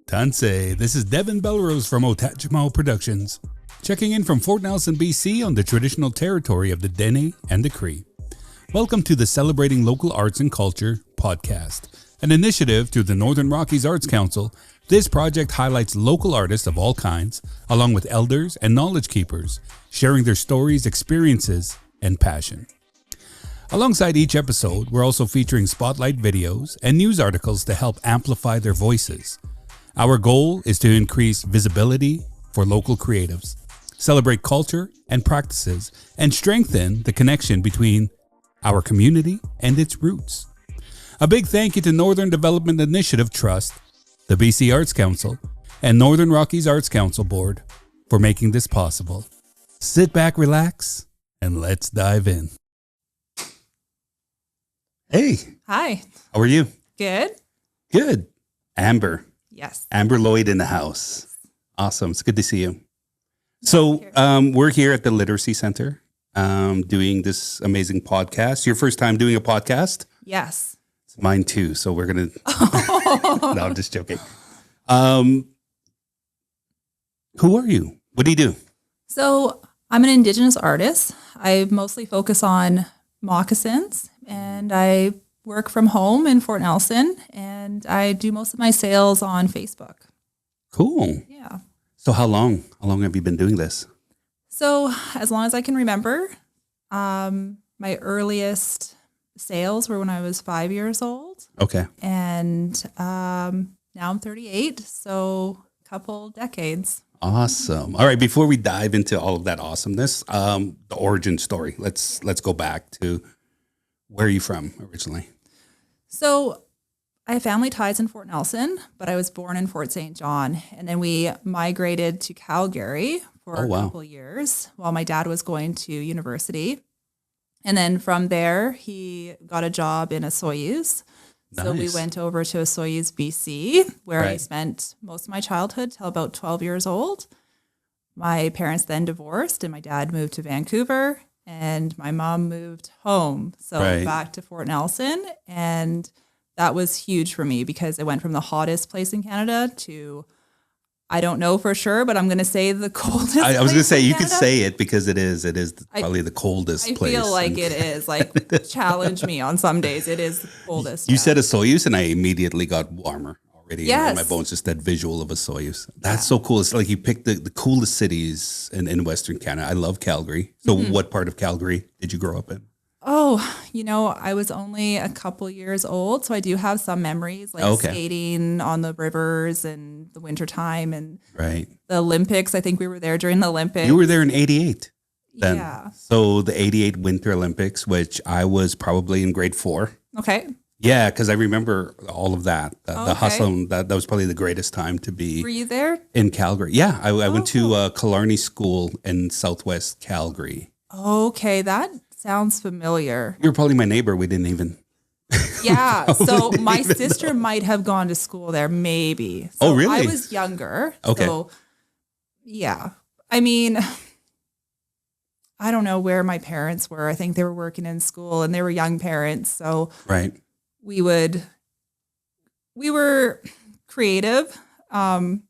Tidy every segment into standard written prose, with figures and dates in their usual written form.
Tansei, this is Devin Belrose from Otachimo Productions, checking in from Fort Nelson, BC on the traditional territory of the Dene and the Cree. Welcome to the Celebrating Local Arts and Culture podcast, an initiative through the Northern Rockies Arts Council. This project highlights local artists of all kinds, along with elders and knowledge keepers, sharing their stories, experiences, and passion. Alongside each episode, we're also featuring spotlight videos and news articles to help amplify their voices. Our goal is to increase visibility for local creatives, celebrate culture and practices, and strengthen the connection between our community and its roots. A big thank you to Northern Development Initiative Trust, the BC Arts Council, and Northern Rockies Arts Council Board for making this possible. Sit back, relax, and let's dive in. Hey. Hi. How are you? Good. Good. Amber. Yes. Amber Lloyd in the house. Awesome. It's good to see you. So we're here at the Literacy Center doing this amazing podcast. Your first time doing a podcast? Yes. It's mine too. So we're going to... No, I'm just joking. Who are you? What do you do? So I'm an Indigenous artist. I mostly focus on moccasins, and I work from home in Fort Nelson, and I do most of my sales on Facebook. Cool. Yeah. So how long have you been doing this? So as long as I can remember, my earliest sales were when I was 5 years old. Okay. And now I'm 38, so a couple decades. Awesome. All right. Before we dive into all of that awesomeness, the origin story. Let's go back to where are you from originally? So I have family ties in Fort Nelson, but I was born in Fort St. John, and then we migrated to Calgary for a couple years while my dad was going to university. And then from there, he got a job in a Soyuz. So we went over to a Soyuz, BC, where I spent most of my childhood till about 12 years old. My parents then divorced, and my dad moved to Vancouver, and my mom moved home. So back to Fort Nelson, and that was huge for me because I went from the hottest place in Canada to, I don't know for sure, but I'm going to say the coldest. I was going to say, you could say it because it is probably the coldest place. I feel like it is. Like, challenge me on some days. It is the coldest. You said a Soyuz, and I immediately got warmer already. Yes. In my bones, just that visual of a Soyuz. That's so cool. It's like you picked the coolest cities in Western Canada. I love Calgary. So what part of Calgary did you grow up in? Oh, I was only a couple years old, so I do have some memories, like skating on the rivers in the wintertime and the Olympics. I think we were there during the Olympics. You were there in 88 then. Yeah. So the 88 Winter Olympics, which I was probably in grade 4. Okay. Yeah, because I remember all of that. The hustle, that was probably the greatest time to be. Were you there? In Calgary. Yeah, I went to Killarney School in Southwest Calgary. Okay, that sounds familiar. You were probably my neighbor. We didn't even. Yeah. So my sister might have gone to school there, maybe. So oh, really? I was younger. Okay. So, yeah. I mean, I don't know where my parents were. I think they were working in school and they were young parents. So we were creative, came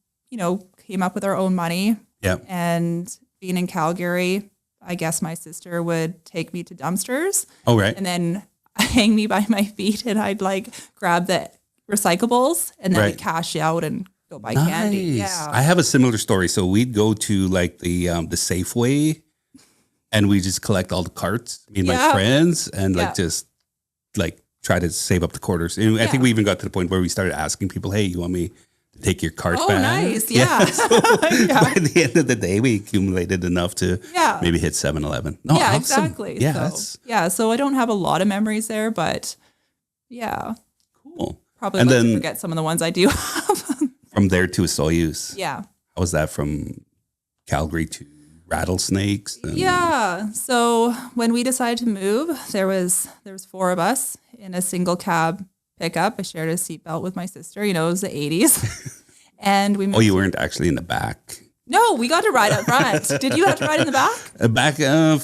up with our own money. Yeah. And being in Calgary, I guess my sister would take me to dumpsters. Oh, right. And then hang me by my feet, and I'd grab the recyclables and then I'd cash out and go buy candy. Yeah. I have a similar story. So we'd go to the Safeway, and we just collect all the carts, me and my friends, and just try to save up the quarters. And I think we even got to the point where we started asking people, "Hey, you want me to take your cart back?" Oh, nice. Yeah. So by the end of the day, we accumulated enough to maybe hit 7-Eleven. No, yeah, awesome. Exactly. Yeah, so I don't have a lot of memories there, but yeah. Cool. Probably to forget some of the ones I do have. From there to a Soyuz. Yeah. How was that from Calgary to Rattlesnakes? Yeah. So when we decided to move, there was 4 of us in a single cab pickup. I shared a seatbelt with my sister. It was the 80s. And we moved. Oh, you weren't actually in the back? No, we got to ride up front. Did you have to ride in the back?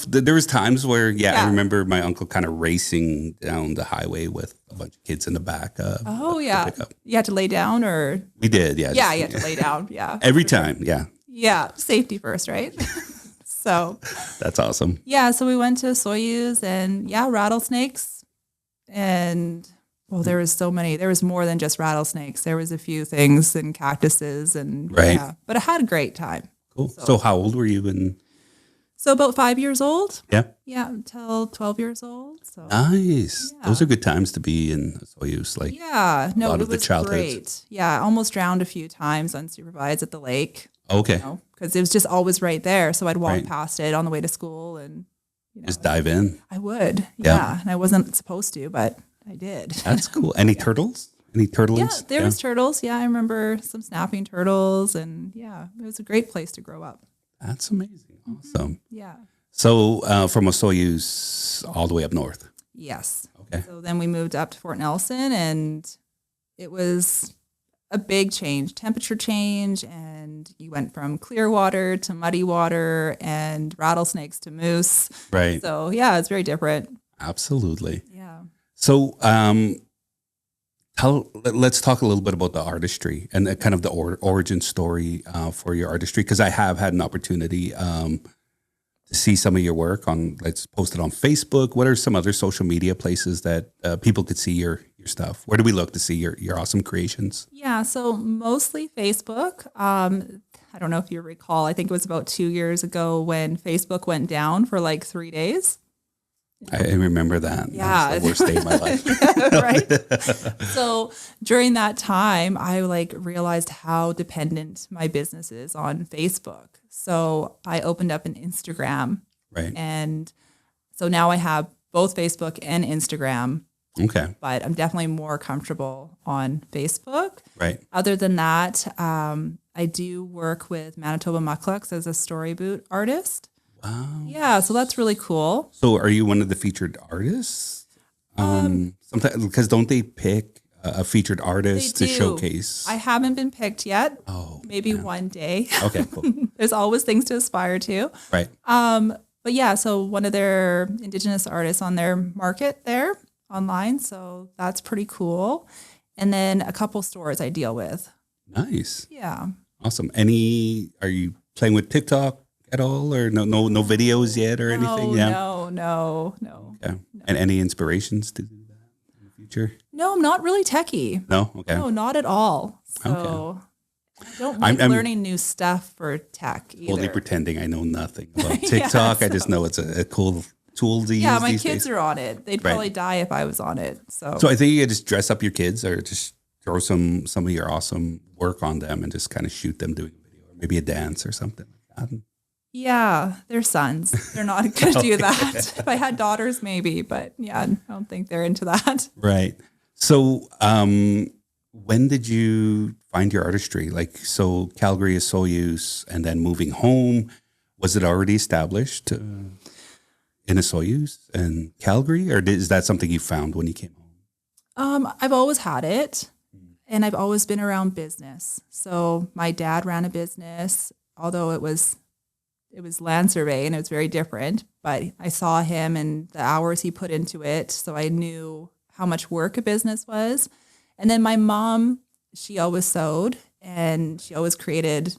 There was times where, I remember my uncle kind of racing down the highway with a bunch of kids in the back. Oh, yeah. You had to lay down or? We did, yeah. Yeah, you had to lay down, yeah. Every time, yeah. Yeah, safety first, right? So. That's awesome. Yeah, so we went to Soyuz and, rattlesnakes. And, well, there was so many. There was more than just rattlesnakes. There was a few things and cactuses and, right. Yeah. But I had a great time. Cool. So how old were you? So about 5 years old. Yeah. Yeah, until 12 years old. So nice. Yeah. Those are good times to be in Soyuz. Like yeah, no, a lot it of the was childhoods. great. Yeah, I almost drowned a few times unsupervised at the lake. Okay. Because it was just always right there. So I'd walk Right. past it on the way to school and just dive in. I would. Yeah. Yeah. And I wasn't supposed to, but I did. That's cool. Any turtles? Any turtles? Yeah, there was turtles. Yeah, I remember some snapping turtles and yeah, it was a great place to grow up. That's amazing. Awesome. Yeah. So from a Soyuz all the way up north. Yes. Okay. So then we moved up to Fort Nelson and it was a big change, temperature change. And you went from clear water to muddy water and rattlesnakes to moose. Right. So yeah, it's very different. Absolutely. Yeah. So let's talk a little bit about the artistry and the, kind of the origin story for your artistry, because I have had an opportunity to see some of your work on, let's post it on Facebook. What are some other social media places that people could see your stuff? Where do we look to see your awesome creations? Yeah, so mostly Facebook. I don't know if you recall, I think it was about 2 years ago when Facebook went down for like 3 days. I remember that. Yeah. That's the worst day of my life. Right. So during that time, I like realized how dependent my business is on Facebook. So I opened up an Instagram. Right. And so now I have both Facebook and Instagram. Okay. But I'm definitely more comfortable on Facebook. Right. Other than that, I do work with Manitoba Mucklucks as a story boot artist. Wow. Yeah, so that's really cool. So are you one of the featured artists? Sometimes, because don't they pick a featured artist to showcase? I haven't been picked yet. Oh, maybe one day. Okay, cool. There's always things to aspire to. Right. But yeah, so one of their Indigenous artists on their market there online. So that's pretty cool. And then a couple stores I deal with. Nice. Yeah. Awesome. Are you playing with TikTok at all, or no videos yet or anything? Yeah. No. Okay. And any inspirations to do that in the future? No, I'm not really techie. No? Okay. No, not at all. So I don't like learning new stuff for tech either. Totally pretending I know nothing about TikTok. I just know it's a cool tool to use. Yeah, my these kids days. are on it. They'd probably die if I was on it. So I think you could just dress up your kids or just throw some of your awesome work on them and just kind of shoot them doing a video or maybe a dance or something like that. Yeah, they're sons. They're not going to do that. If I had daughters, maybe, but yeah, I don't think they're into that. Right. So, when did you find your artistry? Like, so Calgary is Soyuz, and then moving home, was it already established in a Soyuz in Calgary, or is that something you found when you came home? I've always had it, and I've always been around business. So my dad ran a business, although it was land survey and it was very different, but I saw him and the hours he put into it. So I knew how much work a business was. And then my mom, she always sewed and she always created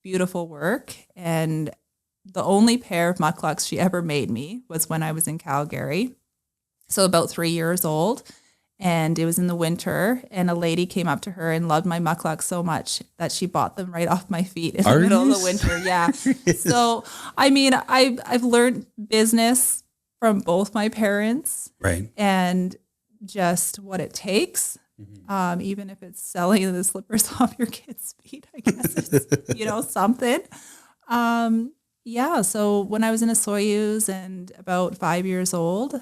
beautiful work. And the only pair of mucklucks she ever made me was when I was in Calgary. So about 3 years old. And it was in the winter, and a lady came up to her and loved my mucklucks so much that she bought them right off my feet in the middle of the winter. Yeah. So, I mean, I've learned business from both my parents, right, and just what it takes. Even if it's selling the slippers off your kids' feet, I guess it's, something. Yeah. So when I was in a Soyuz and about 5 years old,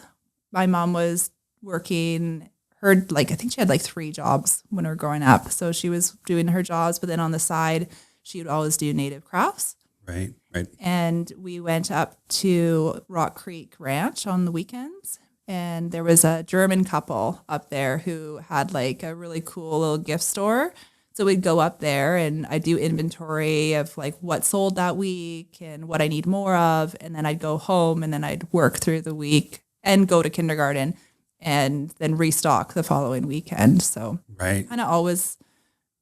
my mom was working I think she had 3 jobs when we were growing up. So she was doing her jobs, but then on the side, she would always do native crafts. Right. And we went up to Rock Creek Ranch on the weekends. And there was a German couple up there who had a really cool little gift store. So we'd go up there and I'd do inventory of what sold that week and what I need more of. And then I'd go home and then I'd work through the week and go to kindergarten. and then restock the following weekend. So Right. kind of always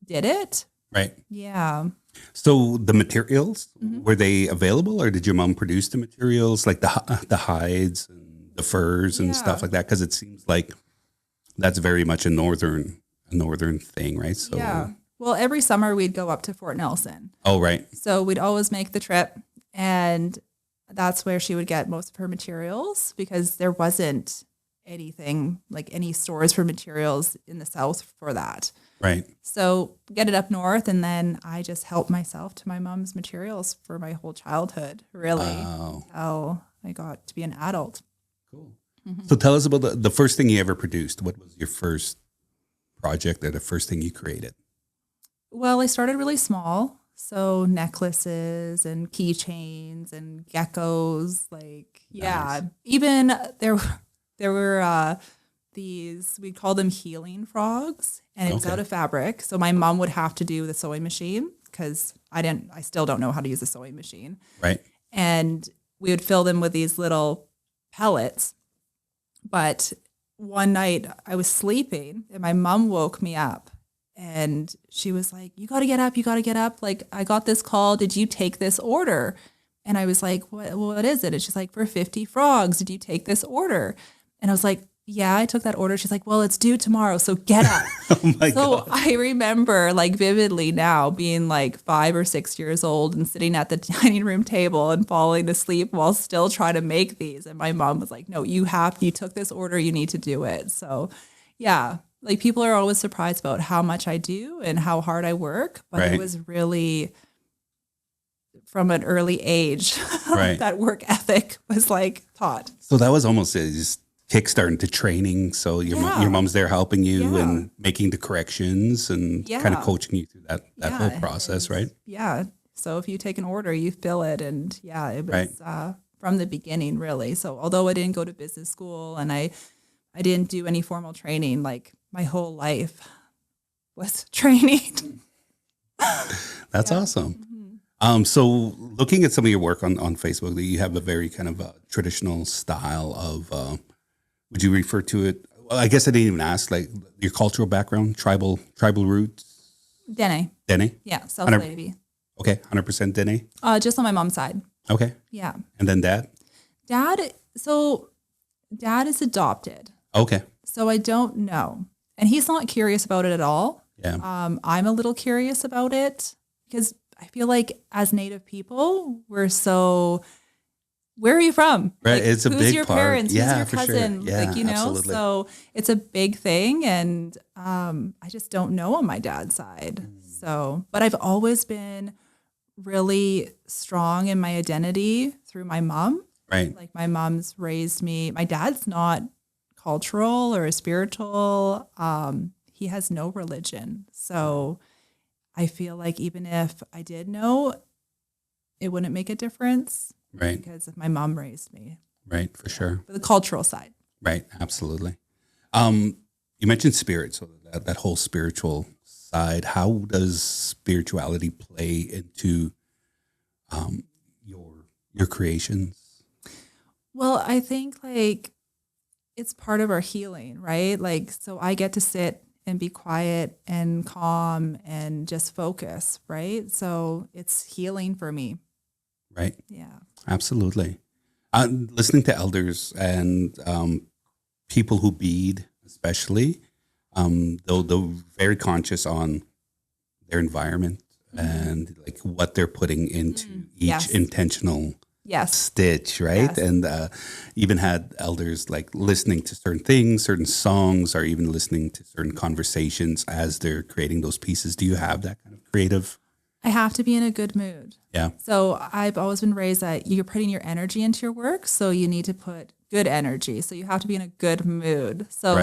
did it. Right. Yeah. So the materials, were they available, or did your mom produce the materials, like the hides and the furs and stuff like that? Because it seems like that's very much a northern thing, right? So Yeah. Well, every summer we'd go up to Fort Nelson. Oh, right. So we'd always make the trip, and that's where she would get most of her materials, because there wasn't anything like any stores for materials in the South for that. Right. So get it up north, and then I just helped myself to my mom's materials for my whole childhood, really, until I got to be an adult. Cool. So tell us about the first thing you ever produced. What was your first project or the first thing you created? Well, I started really small. So necklaces and keychains and geckos, like, yeah. Nice. Even there were these, we call them healing frogs, and it was out of fabric. So my mom would have to do the sewing machine, because I still don't know how to use a sewing machine. Right. And we would fill them with these little pellets. But one night I was sleeping and my mom woke me up, and she was like, you got to get up. You got to get up. Like, I got this call. Did you take this order? And I was like, what is it? And she's like, for 50 frogs. Did you take this order? And I was like, yeah, I took that order. She's like, well, it's due tomorrow, so get up. Oh my So God. I remember like vividly now being like 5 or 6 years old and sitting at the dining room table and falling asleep while still trying to make these. And my mom was like, no, you took this order, you need to do it. So yeah, like people are always surprised about how much I do and how hard I work, but Right. it was really from an early age Right. that work ethic was like taught. So that was almost just kickstarting to training. So your mom's there helping you and making the corrections and kind of coaching you through that whole process, right? Yeah. So if you take an order, you fill it. And yeah, it was from the beginning, really. So although I didn't go to business school and I didn't do any formal training, like my whole life was training. That's awesome. So looking at some of your work on Facebook, you have a very kind of traditional style of, would you refer to it? Well, I guess I didn't even ask, like your cultural background, tribal roots. Dene. Dene? Yeah. South Lady. Okay. 100% Dene. Just on my mom's side. Okay. Yeah. And then dad? Dad is adopted. Okay. So I don't know. And he's not curious about it at all. Yeah. I'm a little curious about it because I feel like as Native people, we're so, where are you from? Right. Like, It's a who's big your part. parents? Yeah, Who's your for cousin? sure. Yeah, like, you know, absolutely. so it's a big thing. And I just don't know on my dad's side. So, but I've always been really strong in my identity through my mom. Right. Like my mom's raised me. My dad's not cultural or spiritual. He has no religion. So I feel like even if I did know, it wouldn't make a difference. Right. Because my mom raised me. Right. For sure. For the cultural side. Right. Absolutely. You mentioned spirit. So that whole spiritual side, how does spirituality play into your creations? Well, I think like it's part of our healing, right? Like, so I get to sit and be quiet and calm and just focus, right? So it's healing for me. Right. Yeah. Absolutely. Listening to elders and people who bead, especially, they're very conscious on their environment and like what they're putting into each intentional stitch, right? Yes. And even had elders like listening to certain things, certain songs, or even listening to certain conversations as they're creating those pieces. Do you have that kind of creative? I have to be in a good mood. Yeah. So I've always been raised that you're putting your energy into your work, so you need to put good energy. So you have to be in a good mood. So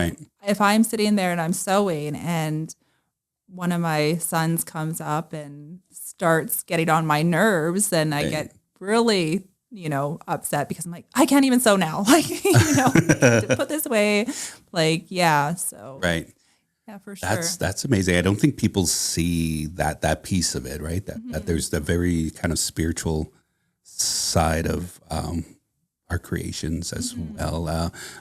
if I'm sitting there and I'm sewing and one of my sons comes up and starts getting on my nerves, then I get really, upset because I'm like, I can't even sew now. Like, to put this away. Like, yeah. So Right. yeah, for sure. That's amazing. I don't think people see that piece of it, right? That there's the very kind of spiritual side of our creations as well.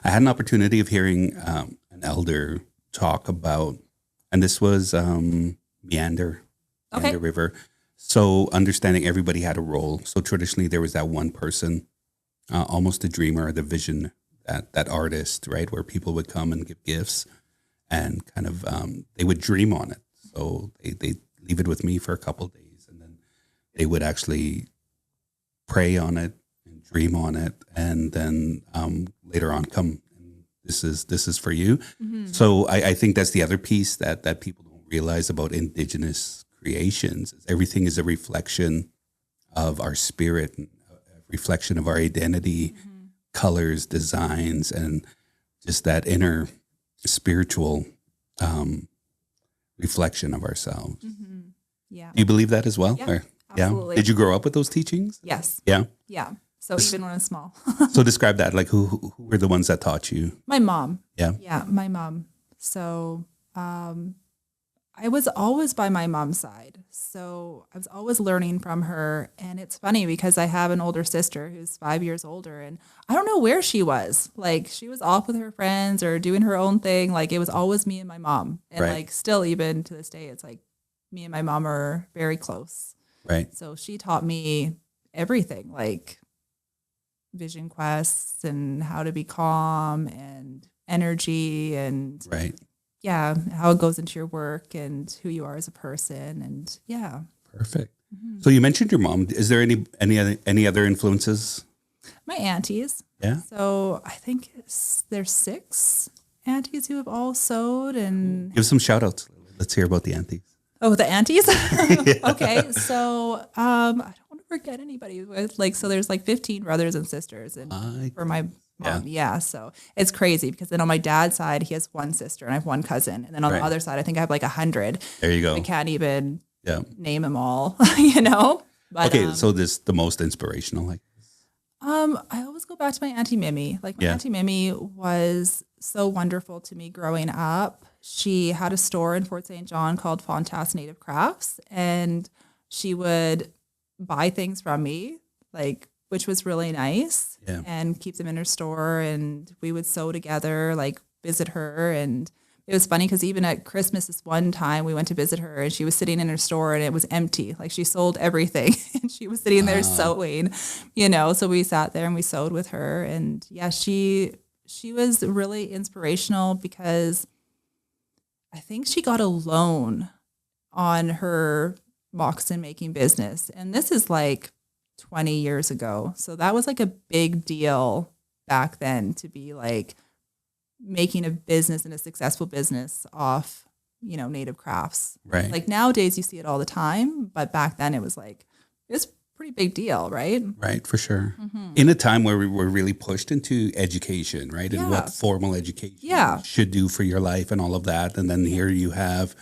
I had an opportunity of hearing an elder talk about, and this was Meander River. So understanding everybody had a role. So traditionally there was that one person, almost a dreamer, the vision, that artist, right, where people would come and give gifts and kind of they would dream on it. So they leave it with me for a couple of days, and then they would actually pray on it and dream on it, and then later on come. This is for you. So I think that's the other piece that people don't realize about Indigenous creations. Everything is a reflection of our spirit, and a reflection of our identity, colors, designs, and just that inner spiritual reflection of ourselves. Yeah. Do you believe that as well? Yeah, absolutely. Did you grow up with those teachings? Yes. Yeah. Yeah. So even when I was small. So describe that. Like who were the ones that taught you? My mom. Yeah. Yeah, my mom. So I was always by my mom's side. So I was always learning from her. And it's funny because I have an older sister who's 5 years older, and I don't know where she was. Like she was off with her friends or doing her own thing. Like it was always me and my mom. And like still even to this day, it's like me and my mom are very close. Right. So she taught me everything, like vision quests and how to be calm and energy and yeah, how it goes into your work and who you are as a person. And yeah. Perfect. So you mentioned your mom. Is there any other influences? My aunties. Yeah. So I think there's 6 aunties who have all sewed. And give some shout outs. Let's hear about the aunties. Oh, the aunties? Okay. So I don't want to forget anybody. So there's like 15 brothers and sisters. And for my mom, yeah. So it's crazy because then on my dad's side, he has 1 sister and I have 1 cousin. And then on the other side, I think I have like 100. There you go. I can't even name them all, you know? But, okay. So this the most inspirational, like I always go back to my Auntie Mimi. Like my Auntie Mimi was so wonderful to me growing up. She had a store in Fort St. John called Fontas Native Crafts, and she would buy things from me, like, which was really nice, and keep them in her store. And we would sew together, like visit her. And it was funny because even at Christmas, this one time we went to visit her and she was sitting in her store and it was empty. Like she sold everything and she was sitting there sewing, you know, so we sat there and we sewed with her. And yeah, she was really inspirational because I think she got a loan on her moccasin making business. And this is like 20 years ago. So that was like a big deal back then to be like making a business and a successful business off, you know, native crafts. Right. Like nowadays you see it all the time, but back then it was a pretty big deal, right? Right, for sure. In a time where we were really pushed into education, right? And what formal education should do for your life and all of that. And then here you have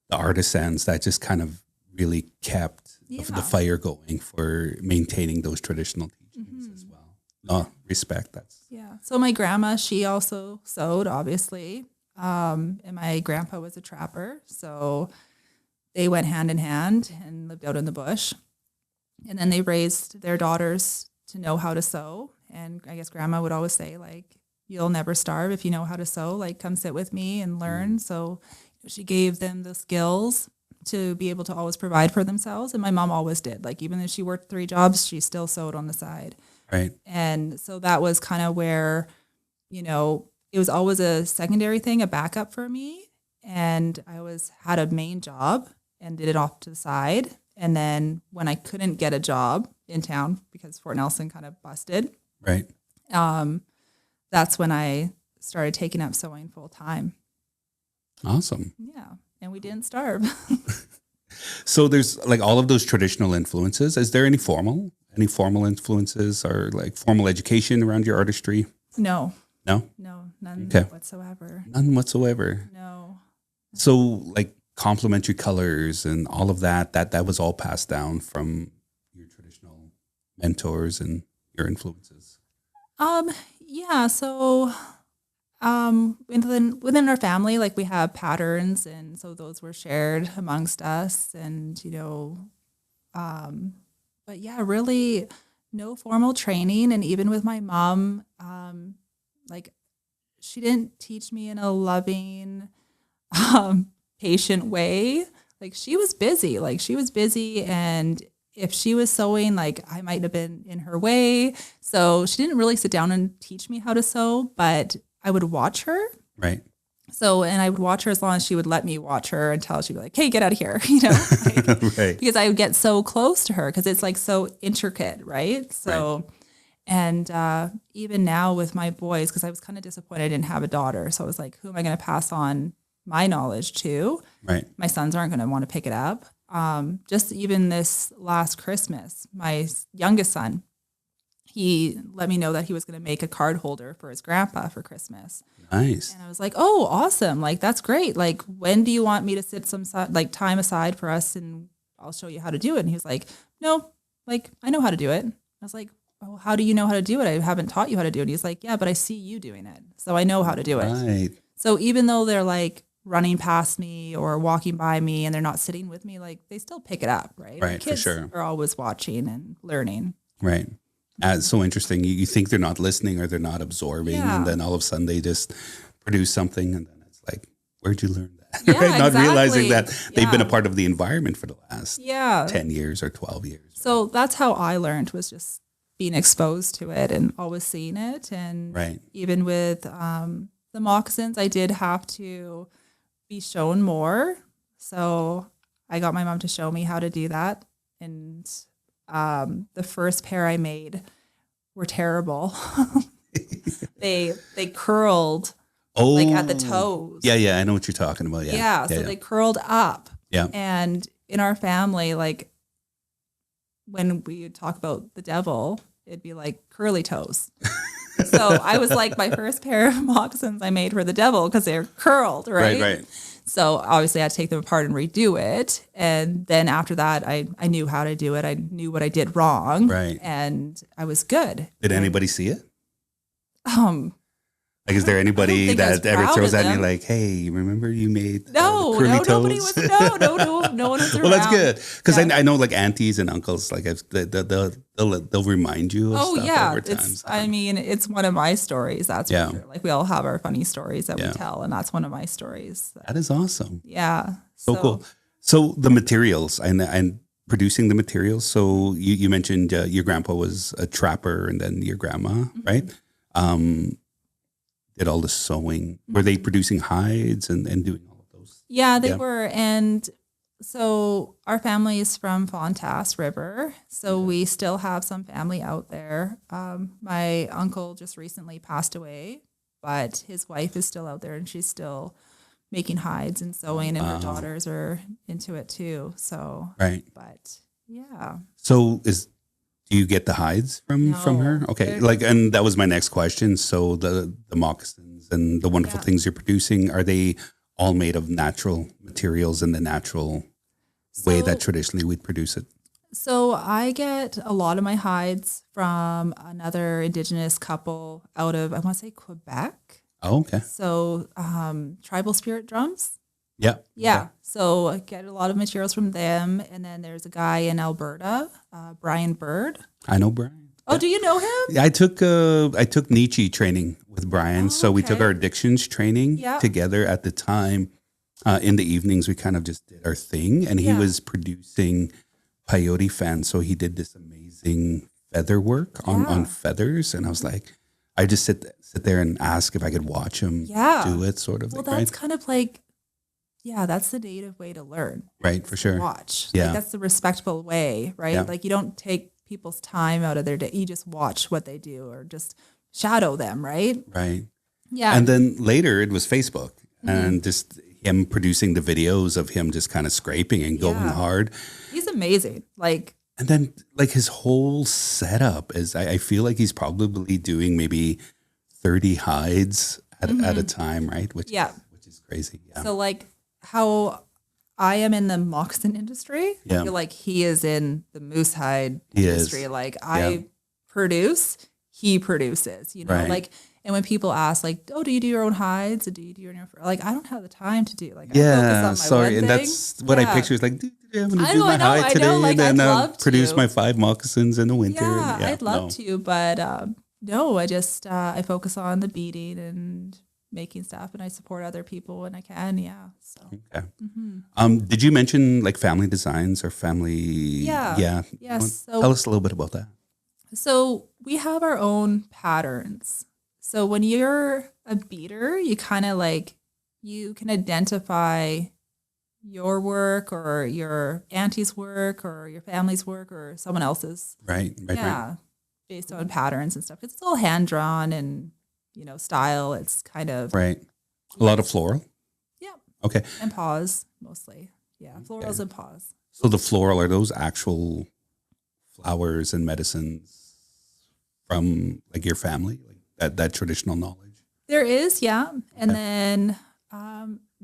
the artisans that just kind of really kept the fire going for maintaining those traditional teachings as well. Oh, respect. So my grandma, she also sewed, obviously. And my grandpa was a trapper. So they went hand in hand and lived out in the bush. And then they raised their daughters to know how to sew. And I guess grandma would always say, like, you'll never starve if you know how to sew. Like, come sit with me and learn. So she gave them the skills to be able to always provide for themselves. And my mom always did. Like, even if she worked 3 jobs, she still sewed on the side. Right. And so that was kind of where, you know, it was always a secondary thing, a backup for me. And I always had a main job and did it off to the side. And then when I couldn't get a job in town because Fort Nelson kind of busted, right, that's when I started taking up sewing full time. Awesome. Yeah. And we didn't starve. So there's like all of those traditional influences. Is there any formal influences or like formal education around your artistry? No, none whatsoever. None whatsoever. No. So like complementary colors and all of that was all passed down from your traditional mentors and your influences. Yeah. So within our family, like we have patterns, and so those were shared amongst us, and you know, but yeah, really no formal training. And even with my mom, like she didn't teach me in a loving, patient way. Like she was busy. And if she was sewing, like I might have been in her way. So she didn't really sit down and teach me how to sew, but I would watch her. Right. So, and I would watch her as long as she would let me watch her until she'd be like, hey, get out of here, you know, like, right. Because I would get so close to her because it's like so intricate. Right. So, right. And even now with my boys, because I was kind of disappointed I didn't have a daughter. So I was like, who am I going to pass on my knowledge to? Right. My sons aren't going to want to pick it up. Just even this last Christmas, my youngest son, he let me know that he was going to make a card holder for his grandpa for Christmas. Nice. And I was like, oh, awesome. Like, that's great. Like, when do you want me to sit some time aside for us and I'll show you how to do it? And he was like, no, like, I know how to do it. I was like, oh, how do you know how to do it? I haven't taught you how to do it. And he's like, yeah, but I see you doing it. So I know how to do it. Right. So even though they're like running past me or walking by me and they're not sitting with me, like they still pick it up, right? Right, Kids for sure. are always watching and learning. Right. It's so interesting. You think they're not listening or they're not absorbing, and then all of a sudden they just produce something, and then it's like, where'd you learn that? Yeah, right? Not exactly. realizing that they've been a part of the environment for the last 10 years or 12 years. So that's how I learned, was just being exposed to it and always seeing it. And right. even with the moccasins, I did have to be shown more. So I got my mom to show me how to do that. And the first pair I made were terrible. they curled like at the toes. Yeah, I know what you're talking about. So they curled up. Yeah. And in our family, like when we would talk about the devil, it'd be like curly toes. So I was like, my first pair of moccasins I made for the devil because they're curled, right? Right. So obviously I had to take them apart and redo it. And then after that, I knew how to do it. I knew what I did wrong. Right. And I was good. Did anybody see it? Like, is there anybody that ever throws at me like, hey, remember you made curly toes? Nobody was, no one was around. Well, that's good. Because I know like aunties and uncles, like they'll remind you of stuff over time. I mean, it's one of my stories. That's for sure. Like we all have our funny stories that we tell. And that's one of my stories. That is awesome. Yeah. So cool. So the materials and producing the materials. So you mentioned your grandpa was a trapper and then your grandma, right? Did all the sewing. Were they producing hides and doing all of those? Yeah, they were. And so our family is from Fontasse River. So we still have some family out there. My uncle just recently passed away, but his wife is still out there and she's still making hides and sewing, and her daughters are into it too. So, right. But yeah. So do you get the hides from her? Okay. And that was my next question. So the moccasins and the wonderful things you're producing, are they all made of natural materials in the natural way that traditionally we'd produce it? So I get a lot of my hides from another Indigenous couple out of, I want to say Quebec. Oh, okay. So tribal spirit drums. Yeah. Yeah. Okay. So I get a lot of materials from them. And then there's a guy in Alberta, Brian Bird. I know Brian. Oh, do you know him? Yeah, I took Nietzsche training with Brian. So we took our addictions training together at the time. In the evenings, we kind of just did our thing. And he was producing peyote fans. So he did this amazing feather work on feathers. And I was like, I just sit there and ask if I could watch him do it, sort of. Well, that's kind of like, that's the native way to learn. Right, for sure. Watch. Yeah. Like, that's the respectable way, right? Yeah. Like you don't take people's time out of their day. You just watch what they do or just shadow them, right? Right. Yeah. And then later it was Facebook and just him producing the videos of him just kind of scraping and going hard. He's amazing. And then like his whole setup is, I feel like he's probably doing maybe 30 hides at a time, right? Which is crazy. Yeah. So like how I am in the moccasin industry, I feel like he is in the moose hide industry. Like I produce, he produces, you know, And when people ask, like, oh, do you do your own hides? Or do you do your own, like, I don't have the time to do. Like, Yeah, I focus on my sorry. one And thing. that's what I picture is like, I'm going to I do know, my I know, hide I today know, like, and then I'd love produce to. my 5 moccasins in the winter. Yeah, And I'd love to, but no, I just I focus on the beading and making stuff, and I support other people when I can. Yeah. So. Okay. Did you mention like family designs or family? Yeah. Yes. So, tell us a little bit about that. So we have our own patterns. So when you're a beater, you kind of like, you can identify your work or your auntie's work or your family's work or someone else's. Right. Yeah. Based on patterns and stuff. It's all hand drawn and, style. It's kind of. Right. A lot of floral. Yeah. Okay. And paws mostly. Yeah. Florals and paws. So the floral, are those actual flowers and medicines from like your family, like that traditional knowledge? There is, yeah. And then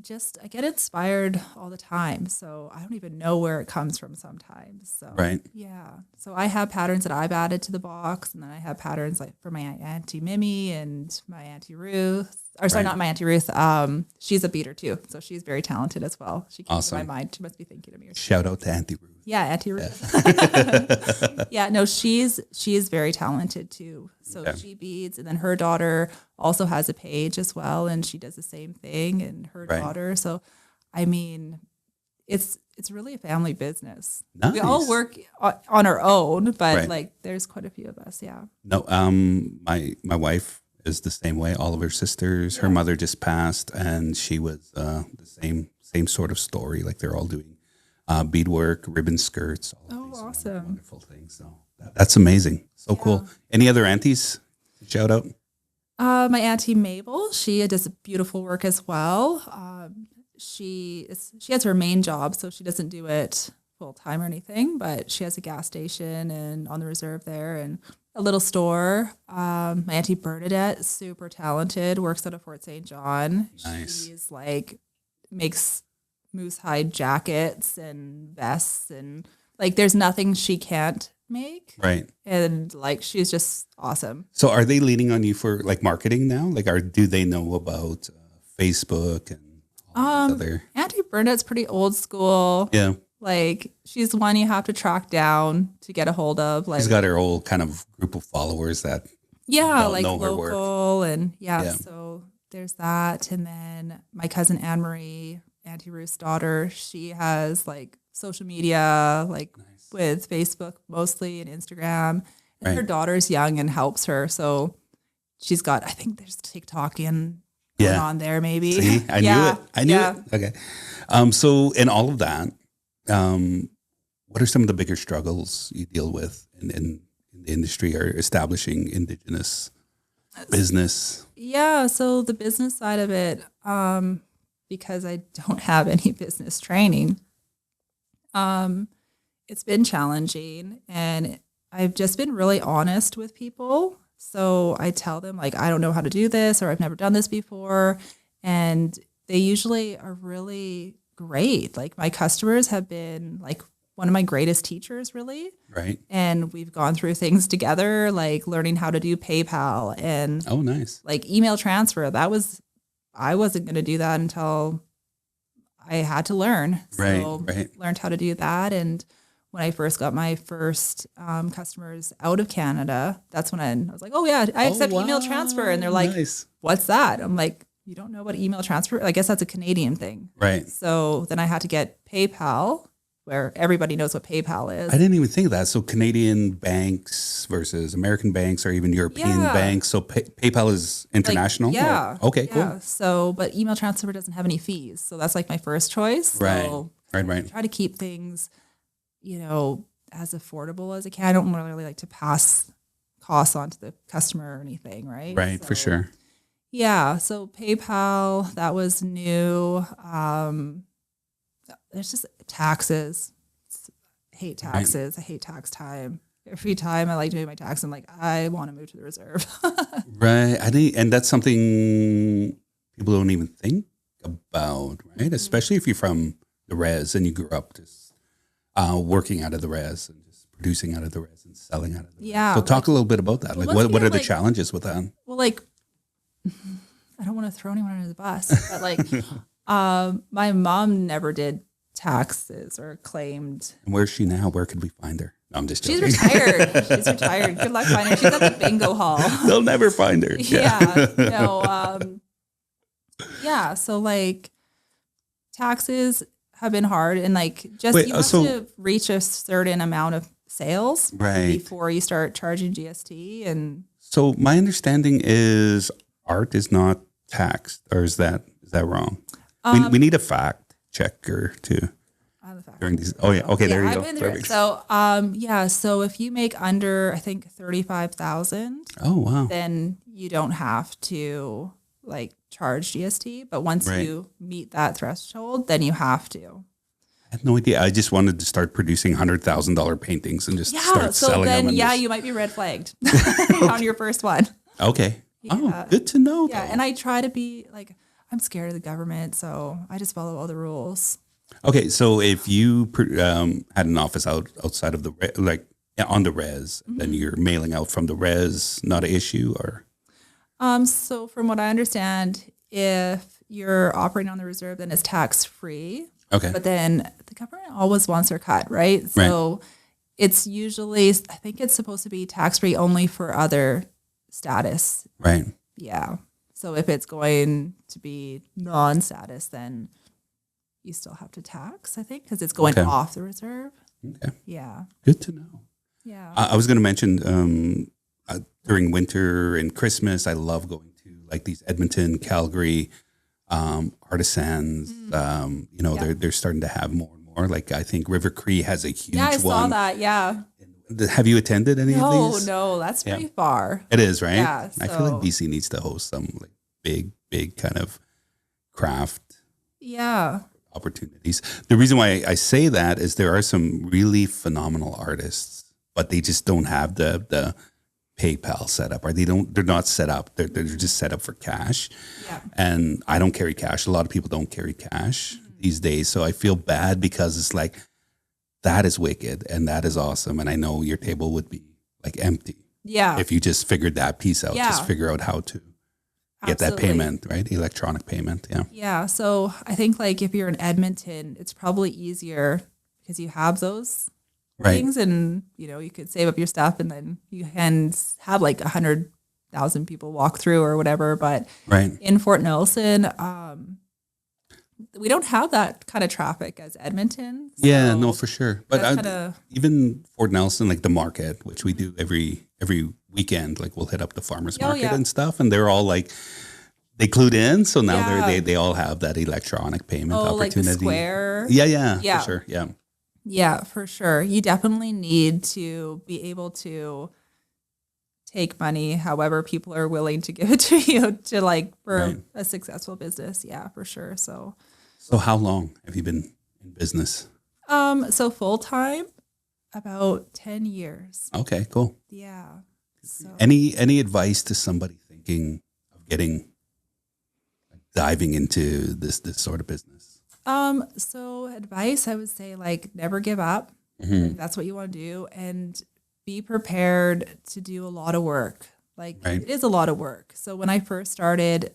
just I get inspired all the time. So I don't even know where it comes from sometimes. So right. Yeah. So I have patterns that I've added to the box, and then I have patterns like for my Auntie Mimi and my Auntie Ruth. Or sorry, not my Auntie Ruth. She's a beater too. So she's very talented as well. She came to my mind. She must be thinking of me. Shout out to Auntie Ruth. Yeah, Auntie Ruth. Yeah, no, she is very talented too. So she beads, and then her daughter also has a page as well, and she does the same thing, and her daughter. So, I mean, it's really a family business. Nice. We all work on our own, but like there's quite a few of us. Yeah. No, my wife is the same way. All of her sisters, her mother just passed, and she was the same sort of story. Like they're all doing beadwork, ribbon skirts. All of these awesome. Wonderful things. So that's amazing. So cool. Any other aunties to shout out? My Auntie Mabel, she does beautiful work as well. She has her main job, so she doesn't do it full time or anything, but she has a gas station and on the reserve there and a little store. My Auntie Bernadette, super talented, works out of Fort St. John. Nice. She's like makes moose hide jackets and vests, and like there's nothing she can't make. Right. And like she's just awesome. So are they leaning on you for like marketing now? Like do they know about Facebook and all these other? Auntie Bernadette's pretty old school. Yeah. Like she's one you have to track down to get a hold of. Like she's got her whole kind of group of followers that like know her local work. And so there's that. And then my cousin Anne Marie, Auntie Ruth's daughter, she has like social media, like with Facebook mostly and Instagram. And her daughter's young and helps her. So she's got, I think there's TikTok going on there maybe. See, I knew it. I knew it. Okay. So in all of that, what are some of the bigger struggles you deal with in the industry or establishing Indigenous business? Yeah. So the business side of it, because I don't have any business training, it's been challenging, and I've just been really honest with people. So I tell them like, I don't know how to do this, or I've never done this before. And they usually are really great. Like my customers have been like one of my greatest teachers, really. Right. And we've gone through things together, like learning how to do PayPal and like email transfer. I wasn't going to do that until I had to learn. So learned how to do that. And when I first got my first customers out of Canada, that's when I was like, oh yeah, I accept email transfer. And they're like, what's that? I'm like, you don't know what email transfer? I guess that's a Canadian thing. Right. So then I had to get PayPal, where everybody knows what PayPal is. I didn't even think of that. So Canadian banks versus American banks or even European banks. So PayPal is international? Like, okay, cool. So, but email transfer doesn't have any fees. So that's like my first choice. So right. Try to keep things, as affordable as I can. I don't really like to pass costs on to the customer or anything, right? Right, for sure. Yeah, so PayPal, that was new. There's just taxes. I hate taxes. I hate tax time. Every time I like doing my tax, I'm like, I want to move to the reserve. Right. And that's something people don't even think about, right? Especially if you're from the res and you grew up just working out of the res and just producing out of the res and selling out of the res. So talk a little bit about that. Like what are the challenges with that? Well, like I don't want to throw anyone under the bus, but like, my mom never did taxes or claimed. And where's she now? Where could we find her? No, I'm just joking. She's retired. She's retired. Good luck finding her. She's at the bingo hall. They'll never find her. Yeah. No. Yeah. So like taxes have been hard, and like just you have to reach a certain amount of sales before you start charging GST. And so my understanding is art is not taxed, or is that wrong? We need a fact checker too. During these, oh yeah, okay, there you go. There. So so if you make under, I think 35,000, then you don't have to like charge GST. But once you meet that threshold, then you have to. I had no idea. I just wanted to start producing $100,000 paintings and just start selling them. You might be red flagged on your first one. Okay. Yeah. Oh, good to know. Yeah, and I try to be like, I'm scared of the government, so I just follow all the rules. Okay, so if you had an office outside of the on the res, then you're mailing out from the res, not an issue, or? So from what I understand, if you're operating on the reserve, then it's tax free. Okay. But then the government always wants their cut, right? So it's usually, I think it's supposed to be tax free only for other status. Right. Yeah. So if it's going to be non-status, then you still have to tax, I think, because it's going off the reserve. Okay. Yeah. Good to know. Yeah. I was going to mention during winter and Christmas, I love going to like these Edmonton, Calgary artisans. They're starting to have more and more. Like I think River Cree has a huge one. Yeah, I saw that. Yeah. Have you attended any of these? No, that's pretty far. It is, right? Yeah. So. I feel like BC needs to host some like big kind of craft. Yeah. Opportunities. The reason why I say that is there are some really phenomenal artists, but they just don't have the PayPal set up, or they're not set up. They're just set up for cash. Yeah. And I don't carry cash. A lot of people don't carry cash these days. So I feel bad because it's like, that is wicked and that is awesome. And I know your table would be like empty. Yeah. If you just figured that piece out, just figure out how to get that payment, right? Electronic payment. Yeah. Yeah. So I think like if you're in Edmonton, it's probably easier because you have those things, and you could save up your stuff, and then you can have like 100,000 people walk through or whatever. But in Fort Nelson, we don't have that kind of traffic as Edmonton. So yeah, no, for sure. But even Fort Nelson, like the market, which we do every weekend, like we'll hit up the farmers market and stuff, and they're all like, they clued in, so now they all have that electronic payment opportunity. Like the Square. Yeah, for sure. Yeah, for sure. You definitely need to be able to take money however people are willing to give it to you to like for a successful business. Yeah, for sure. So how long have you been in business? So full time, about 10 years. Okay, cool. Yeah. So. Any advice to somebody thinking of diving into this sort of business? So advice, I would say like never give up. Mm-hmm. That's what you want to do, and be prepared to do a lot of work. Like it is a lot of work. So when I first started,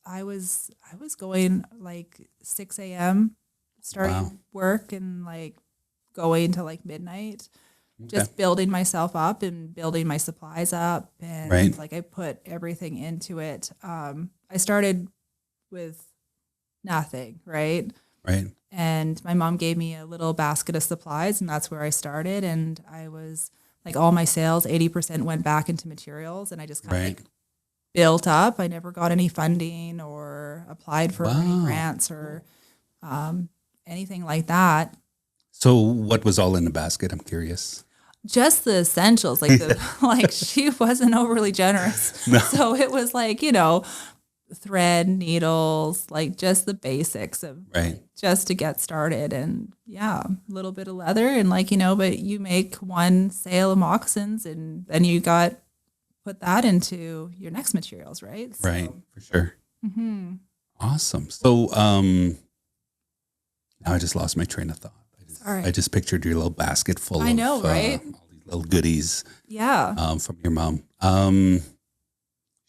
I was going like 6 a.m. starting work and like going to like midnight, just building myself up and building my supplies up. And like I put everything into it. I started with nothing, right? Right. And my mom gave me a little basket of supplies, and that's where I started. And I was like, all my sales, 80% went back into materials, and I just kind of like built up. I never got any funding or applied for any grants or anything like that. So what was all in the basket? I'm curious. Just the essentials, like she wasn't overly generous. No. So it was like, thread, needles, like just the basics of just to get started. And a little bit of leather and but you make one sale of moccasins and then you put that into your next materials, right? So, right, for sure. Mm-hmm. Awesome. So now I just lost my train of thought. I just pictured your little basket full of all these little goodies. Yeah. From your mom.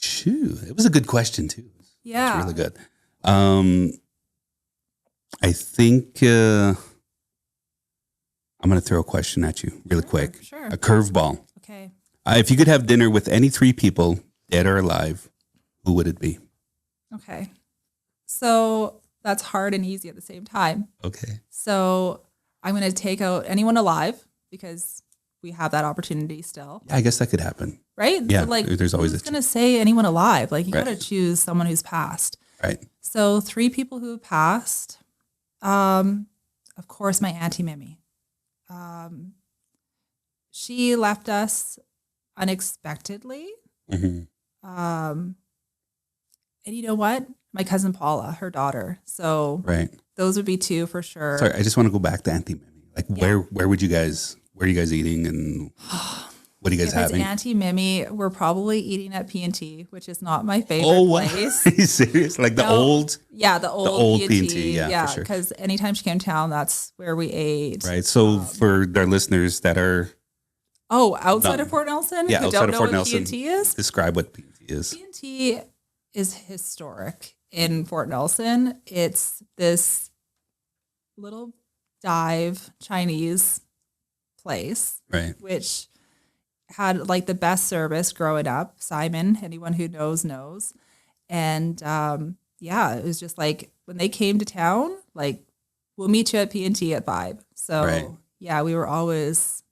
Shoot, it was a good question too. Yeah. It's really good. I think I'm going to throw a question at you really quick. Sure. A curveball. Okay. If you could have dinner with any three people, dead or alive, who would it be? Okay. So that's hard and easy at the same time. Okay. So I'm going to take out anyone alive because we have that opportunity still. Yeah, I guess that could happen. Right? Yeah. So like, there's always who's going to say anyone alive? Like, you Right. got to choose someone who's passed. Right. So 3 people who have passed. Of course, my Auntie Mimi. She left us unexpectedly. Mm-hmm. And you know what? My cousin Paula, her daughter. So Right. those would be 2 for sure. Sorry, I just want to go back to Auntie Mimi. Like, Yeah. where would you guys? Where are you guys eating, and what are you guys If it's having? Auntie Mimi, we're probably eating at P&T, which is not my favorite Oh, wow. place. Are you serious? Like the No. old, Yeah, the old P&T, P&T. yeah, for sure. Because anytime she came to town, that's where we ate. right? So for our listeners that are Oh, outside No. of Fort Nelson? Yeah, Who outside don't of know Fort what Nelson. P&T is? describe what P&T is. P&T is historic in Fort Nelson. It's this little dive Chinese place, Right. which had like the best service growing up. Simon, anyone who knows. And yeah, it was just like when they came to town, like, we'll meet you at P&T at 5. So Right. yeah, we were always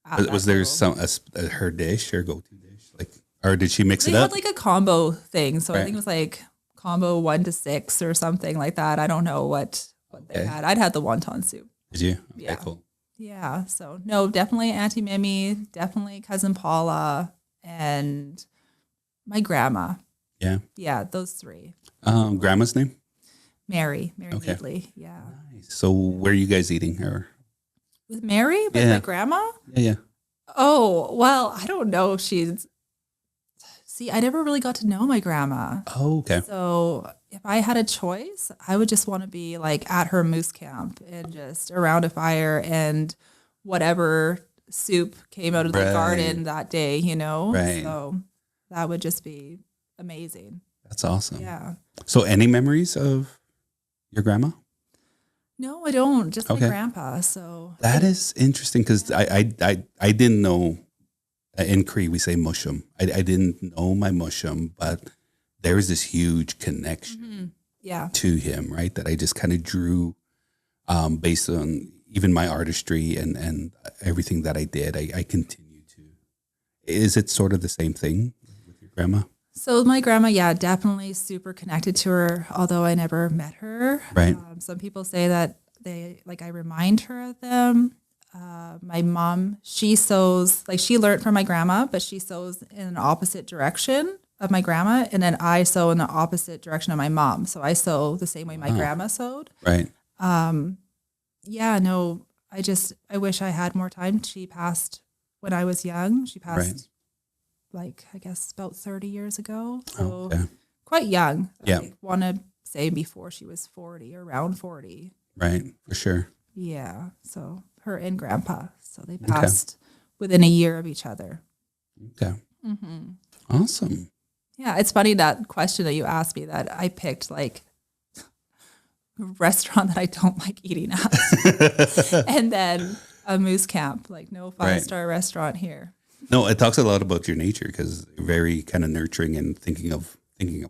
at Was that there table. her dish, her go-to dish, like, or did she mix They it up? had like a combo thing. So I Right. think it was like combo 1 to 6 or something like that. I don't know what they Okay. had. I'd had the wonton soup. Did you? Okay, Yeah. cool. Yeah. So no, definitely Auntie Mimi, definitely cousin Paula, and my grandma. Yeah. Yeah, those 3. Grandma's name? Mary Okay. Needley. Yeah. Nice. So where are you guys eating? Or With Mary, with Yeah. my grandma? yeah. Oh, well, I don't know if she's. See, I never really got to know my grandma. Oh, okay. So if I had a choice, I would just want to be like at her moose camp and just around a fire and whatever soup came out of the Right. garden that day, you know? Right. So that would just be amazing. That's awesome. Yeah. So any memories of your grandma? No, I don't. Just Okay. my grandpa. So That is interesting because I didn't know. In Cree, we say mushum. I didn't know my mushum, but there was this huge connection yeah. to him, right? That I just kind of drew based on even my artistry and everything that I did. I continue to. Is it sort of the same thing with your grandma? So my grandma, yeah, definitely super connected to her, although I never met her. Right. Some people say that I remind her of them. My mom, she sews, like she learned from my grandma, but she sews in an opposite direction of my grandma. And then I sew in the opposite direction of my mom. So I sew the same way my grandma sewed. Right. Yeah, no, I wish I had more time. She passed when I was young. She passed like, I guess about 30 years ago. So Okay. quite young. Yeah. I want to say before she was 40, around 40. Right. For sure. Yeah. So her and grandpa. So they passed within a year of each other. Okay. Awesome. Yeah. It's funny that question that you asked me that I picked like a restaurant that I don't like eating at. And then a moose camp, like no 5-star restaurant here. No, it talks a lot about your nature because you're very kind of nurturing and thinking of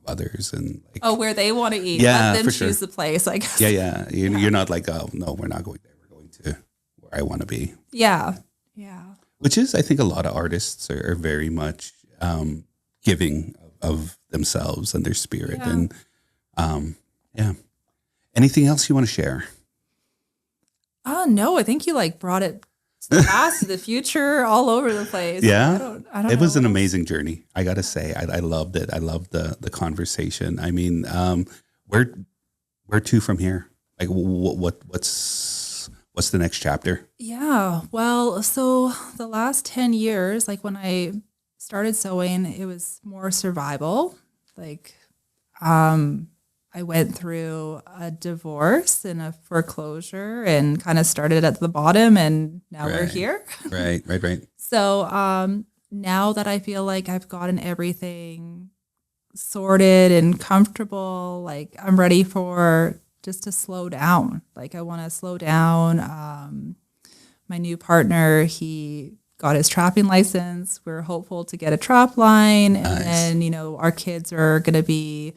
others and like. Oh, where they want to eat. Yeah, Let them for choose sure. the place, I guess. Yeah. You're not like, oh no, we're not going there. We're going to where I want to be. Yeah. Yeah. Which is, I think, a lot of artists are very much giving of themselves and their spirit. Yeah. And anything else you want to share? Oh no, I think you like brought it to the past, to the future, all over the place. Yeah. I don't It was know an what amazing journey. I got to say, I loved it. I loved the conversation. I mean, where to from here? Like, what's the next chapter? Yeah. Well, so the last 10 years, like when I started sewing, it was more survival. Like, I went through a divorce and a foreclosure and kind of started at the bottom and now we're Right. here. Right. So, now that I feel like I've gotten everything sorted and comfortable. Like I'm ready for just to slow down. Like I want to slow down. My new partner, he got his trapping license. We're hopeful to get a trap line. Nice. And then, you know, our kids are going to be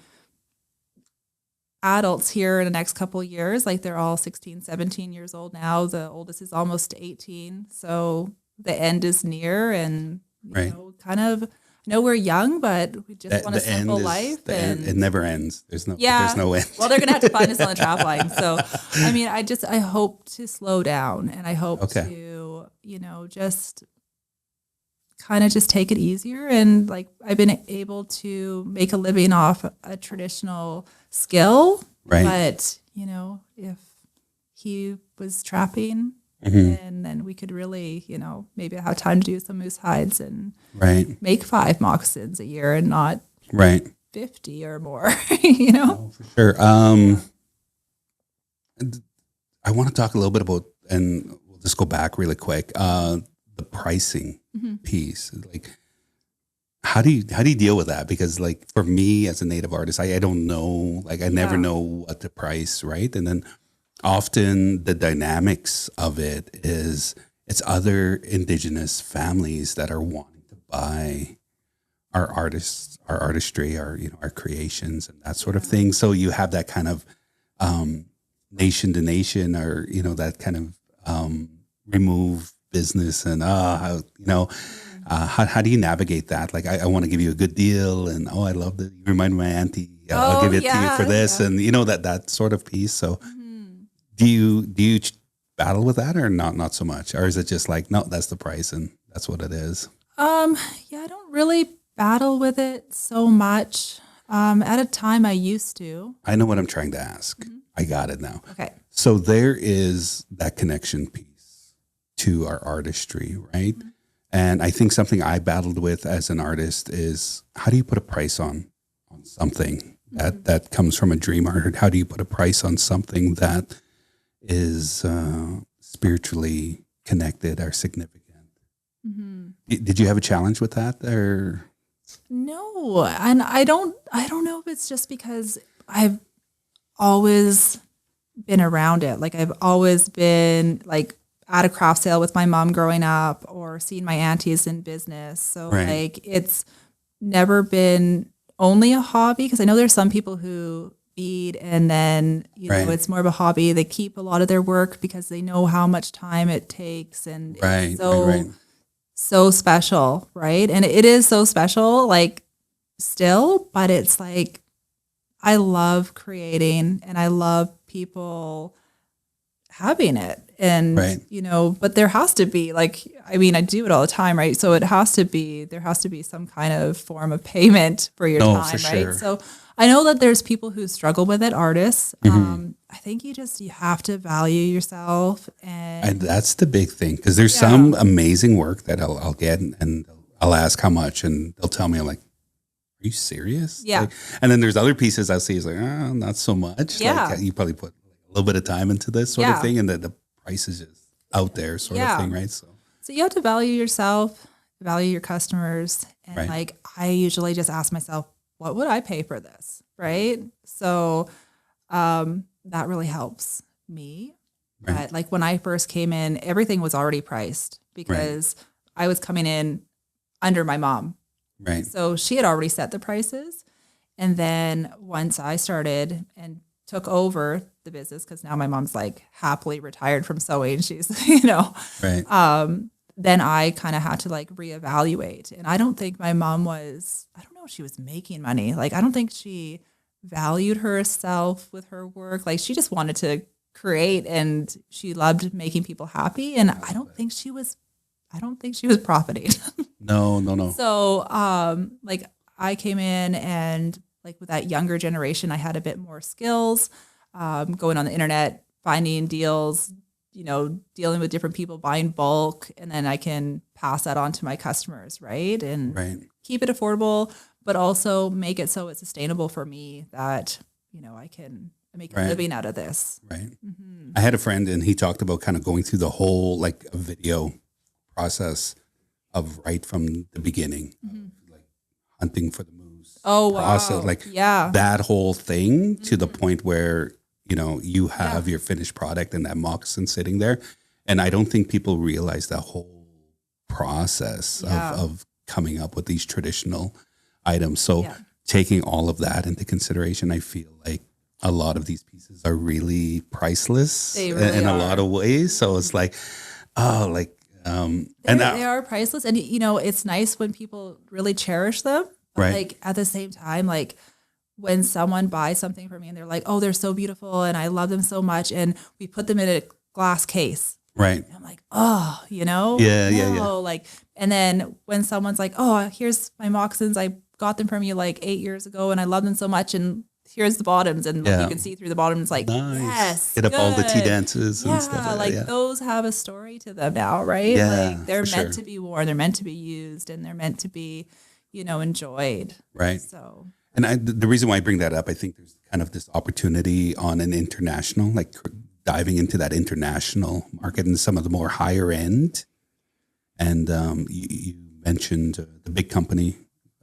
adults here in the next couple of years. Like they're all 16, 17 years old now. The oldest is almost 18. So the end is near and, you know, kind of, I know we're young, but we just want a simple life. It never ends. There's no end. Well, they're going to have to find us on the trap line. So, I mean, I hope to slow down and I hope to, you know, just kind of just take it easier. And like, I've been able to make a living off a traditional skill, but you know, if he was trapping, and then we could really, you know, maybe have time to do some moose hides and make 5 moccasins a year and not 50 or more, you know? Oh, for sure. I want to talk a little bit about, and we'll just go back really quick, the pricing piece. Like, how do you deal with that? Because like for me as a native artist, I don't know, like I never know what to price, right? And then often the dynamics of it is it's other Indigenous families that are wanting to buy our artists, our artistry, our, you know, our creations and that sort of thing. So you have that kind of nation to nation, or, you know, that kind of remove business and how, you know, how do you navigate that? Like, I want to give you a good deal, and I love that you remind my auntie. I'll give it to you for this, and you know that sort of piece. So, do you battle with that, or not so much, or is it just like, no, that's the price and that's what it is? I don't really battle with it so much. At a time, I used to. I know what I'm trying to ask. I got it now. Okay. So there is that connection piece to our artistry, right? And I think something I battled with as an artist is, how do you put a price on something that comes from a dream art? How do you put a price on something that is spiritually connected or significant? Did you have a challenge with that, or? No, and I don't know if it's just because I've always been around it. Like I've always been like at a craft sale with my mom growing up, or seen my aunties in business. So like it's never been only a hobby, because I know there's some people who bead and then, you know, it's more of a hobby. They keep a lot of their work because they know how much time it takes, and it's so special, right? And it is so special, like still, but it's like I love creating and I love people having it. And, you know, but there has to be like, I mean, I do it all the time, right? So there has to be some kind of form of payment for your time, right? Sure. So I know that there's people who struggle with it, artists. I think you have to value yourself. And that's the big thing. Cause there's some amazing work that I'll get and I'll ask how much, and they'll tell me, I'm like, are you serious? Yeah. Like, and then there's other pieces I'll see is like, oh, not so much. Yeah. Like you probably put a little bit of time into this sort of thing, and the price is just out there sort of thing, right? So you have to value yourself, value your customers. And like, I usually just ask myself, what would I pay for this? Right. So that really helps me. But like when I first came in, everything was already priced because I was coming in under my mom. Right. So she had already set the prices. And then once I started and took over the business, because now my mom's like happily retired from sewing. She's, you know, then I kind of had to like reevaluate. And I don't think my mom was, I don't know if she was making money. Like, I don't think she valued herself with her work. Like, she just wanted to create and she loved making people happy. And I don't think she was profiting. No. So, like, I came in and like with that younger generation, I had a bit more skills, going on the internet, finding deals, you know, dealing with different people, buying bulk, and then I can pass that on to my customers, right? And keep it affordable, but also make it so it's sustainable for me that, you know, I can make a living out of this. Right. Mm-hmm. I had a friend and he talked about kind of going through the whole like video process of right from the beginning, of, like hunting for the moose. process, like that whole thing to the point where, you know, you have your finished product and that moccasin sitting there. And I don't think people realize that whole process of coming up with these traditional items. So taking all of that into consideration, I feel like a lot of these pieces are really priceless in a lot of ways. So it's like, they are priceless. And, you know, it's nice when people really cherish them. But like at the same time, like when someone buys something for me and they're like, oh, they're so beautiful and I love them so much. And we put them in a glass case. Right. And I'm like, oh, you know? Yeah. Like, and then when someone's like, oh, here's my moccasins. I got them from you like 8 years ago and I love them so much. And here's the bottoms. And you can see through the bottom. It's like, yes, hit up all the tea dances and stuff like that. Those have a story to them now, right? Yeah, like they're meant to be worn. They're meant to be used and they're meant to be, you know, enjoyed. Right. So. And the reason why I bring that up, I think there's kind of this opportunity on an international, like diving into that international market and some of the more higher end. And you mentioned the big company.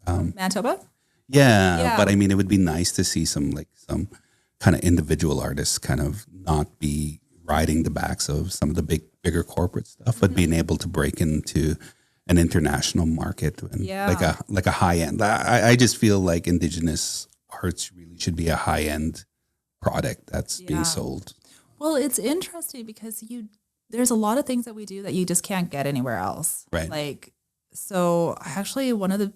Manitoba? Yeah, but I mean, it would be nice to see some kind of individual artists kind of not be riding the backs of some of the bigger corporate stuff, but being able to break into an international market and like a high end. I just feel like Indigenous arts really should be a high end product that's being sold. Well, it's interesting because there's a lot of things that we do that you just can't get anywhere else. Right. Like, so actually one of the,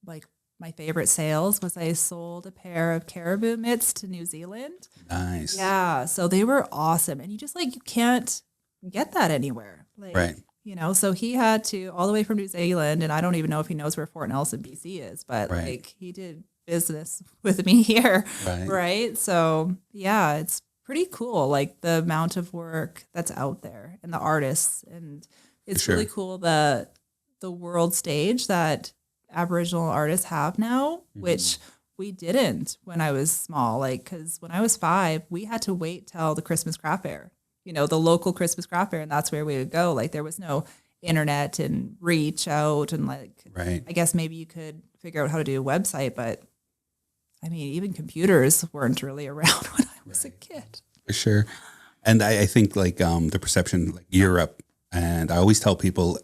like, my favorite sales was I sold a pair of caribou mitts to New Zealand. Nice. Yeah. So they were awesome. And you just like, you can't get that anywhere. Like, right. You know, so he had to all the way from New Zealand. And I don't even know if he knows where Fort Nelson, BC is, but like he did business with me here. Right. So yeah, it's pretty cool. Like the amount of work that's out there and the artists. And it's really cool. The world stage that Aboriginal artists have now, which we didn't when I was small. Like, because when I was 5, we had to wait till the Christmas craft fair, you know, the local Christmas craft fair, and that's where we would go. Like, there was no internet and reach out, and like, I guess maybe you could figure out how to do a website, but I mean, even computers weren't really around when I was a kid. For sure. And I think like the perception, like Europe, and I always tell people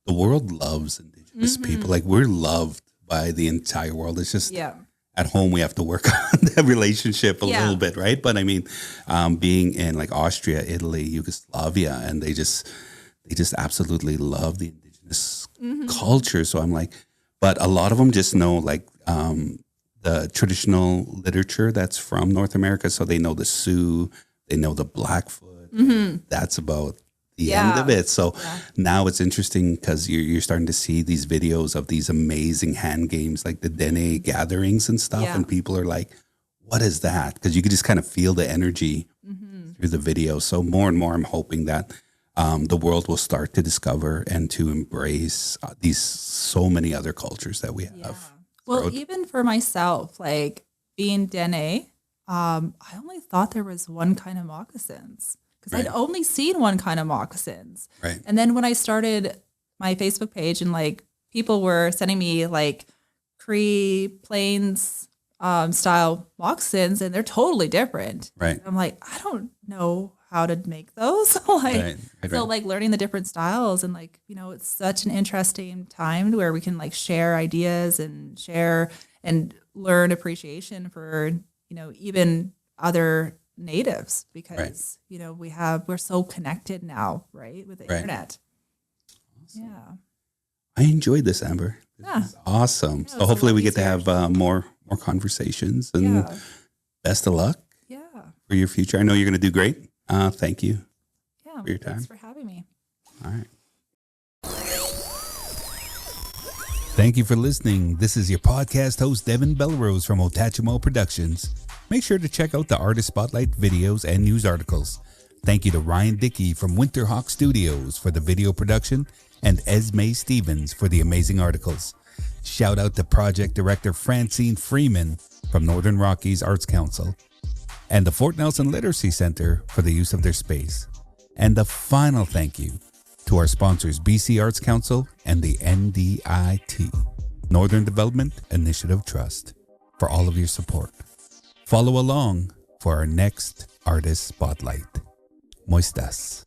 the world loves Indigenous people. Like, we're loved by the entire world. It's just at home we have to work on that relationship a little bit, right? But I mean, being in like Austria, Italy, Yugoslavia, and they just absolutely love the Indigenous culture. So I'm like, but a lot of them just know like the traditional literature that's from North America. So they know the Sioux, they know the Blackfoot. That's about the end of it. So now it's interesting because you're starting to see these videos of these amazing hand games, like the Dene gatherings and stuff. And people are like, what is that? Because you could just kind of feel the energy through the video. So more and more, I'm hoping that the world will start to discover and to embrace these so many other cultures that we have. Well, even for myself, like being Dene, I only thought there was one kind of moccasins. Because I'd only seen one kind of moccasins. Right. And then when I started my Facebook page and like people were sending me like Cree Plains style moccasins and they're totally different. Right. And I'm like, I don't know how to make those. So like learning the different styles and like, you know, it's such an interesting time where we can like share ideas and share and learn appreciation for, you know, even other natives because you know we're so connected now, right, with the internet. Awesome. I enjoyed this, Amber. This is awesome. So hopefully we get to have more conversations and best of luck for your future. I know you're going to do great. Thank you for your time. Thanks for having me. All right. Thank you for listening. This is your podcast host, Devin Belrose from Otachimo Productions. Make sure to check out the Artist Spotlight videos and news articles. Thank you to Ryan Dickey from Winterhawk Studios for the video production and Esme Stevens for the amazing articles. Shout out to project director Francine Freeman from Northern Rockies Arts Council and the Fort Nelson Literacy Center for the use of their space. And a final thank you to our sponsors BC Arts Council and the NDIT, Northern Development Initiative Trust. for all of your support. Follow along for our next Artist Spotlight. Moistas.